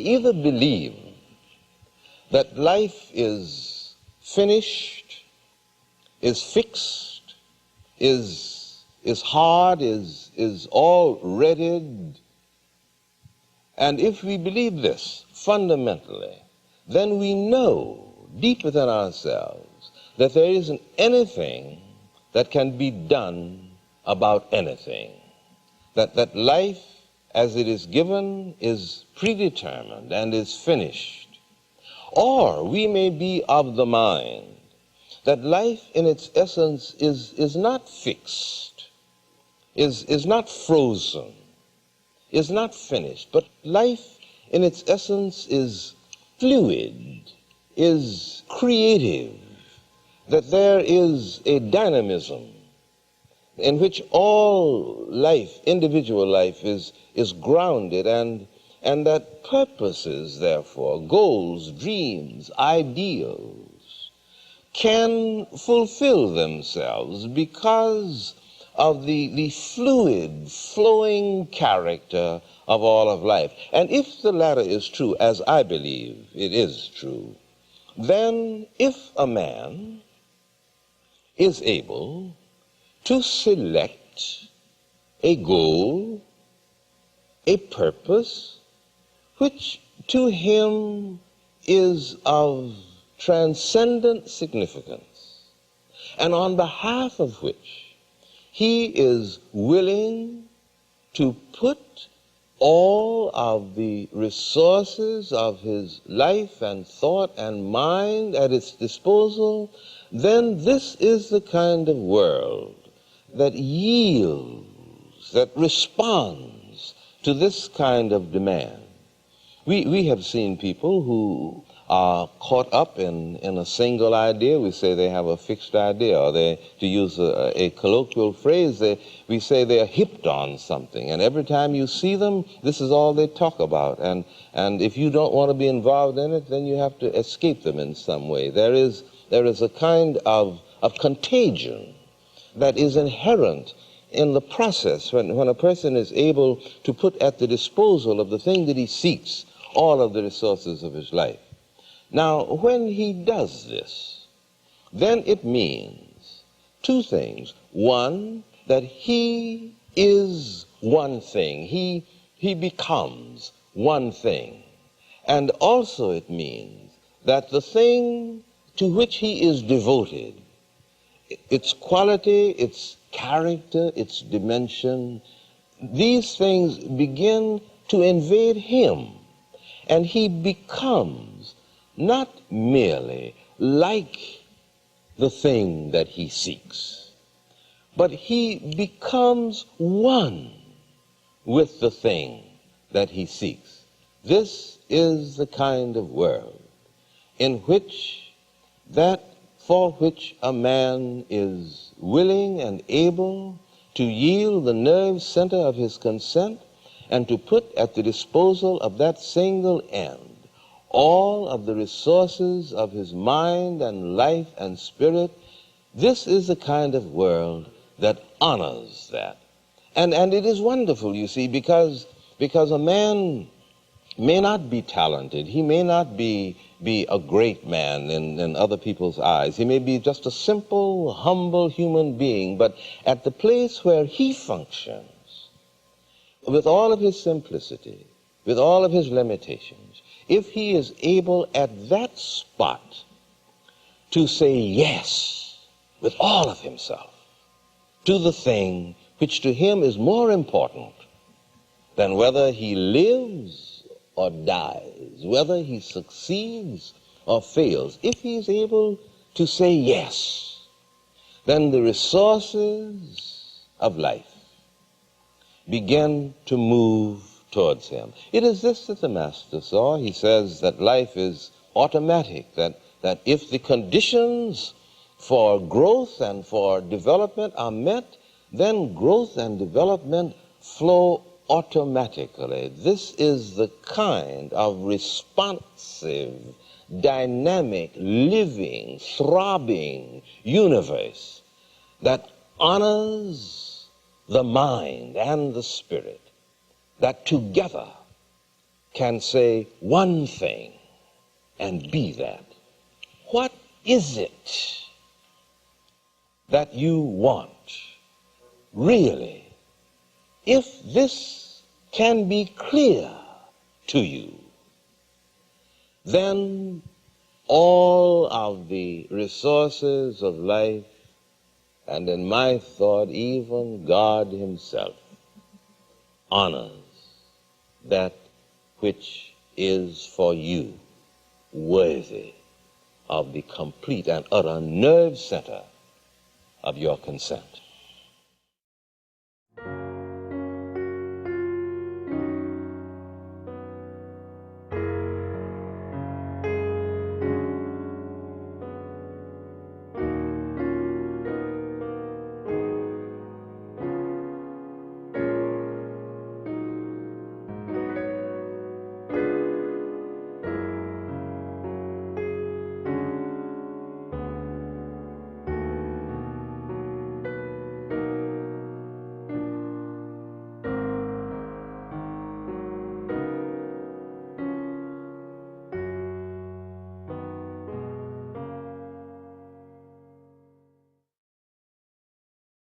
either believe that life is finished, is fixed, is hard, is all readied. And if we believe this fundamentally, then we know deep within ourselves that there isn't anything that can be done about anything. That life as it is given is predetermined and is finished. Or we may be of the mind that life in its essence is not fixed, is not frozen, is not finished, but life in its essence is fluid, is creative, that there is a dynamism in which all life, individual life, is grounded, and that purposes, therefore, goals, dreams, ideals, can fulfill themselves because of the fluid, flowing character of all of life. And if the latter is true, as I believe it is true, then if a man is able to select a goal, a purpose, which to him is of transcendent significance, and on behalf of which he is willing to put all of the resources of his life and thought and mind at its disposal, then this is the kind of world that yields, that responds to this kind of demand. We have seen people who are caught up in a single idea. We say they have a fixed idea, or they, to use a colloquial phrase, we say they're hipped on something, and every time you see them, this is all they talk about. And if you don't want to be involved in it, then you have to escape them in some way. There is a kind of contagion that is inherent in the process when a person is able to put at the disposal of the thing that he seeks all of the resources of his life. Now, when he does this, then it means two things. One, that he is one thing. He becomes one thing. And also it means that the thing to which he is devoted, its quality, its character, its dimension, these things begin to invade him, and he becomes not merely like the thing that he seeks, but he becomes one with the thing that he seeks. This is the kind of world in which that for which a man is willing and able to yield the nerve center of his consent and to put at the disposal of that single end all of the resources of his mind and life and spirit. This is the kind of world that honors that. And it is wonderful, you see, because a man may not be talented. He may not be a great man in other people's eyes. He may be just a simple, humble human being, but at the place where he functions, with all of his simplicity, with all of his limitations, if he is able at that spot to say yes with all of himself to the thing which to him is more important than whether he lives or dies, whether he succeeds or fails, if he is able to say yes, then the resources of life begin to move towards him. It is this that the Master saw. He says that life is automatic, that if the conditions for growth and for development are met, then growth and development flow automatically. This is the kind of responsive, dynamic, living, throbbing universe that honors the mind and the spirit, that together can say one thing and be that. What is it that you want, really? If this can be clear to you, then all of the resources of life, and in my thought, even God himself, honors that which is for you worthy of the complete and utter nerve center of your consent.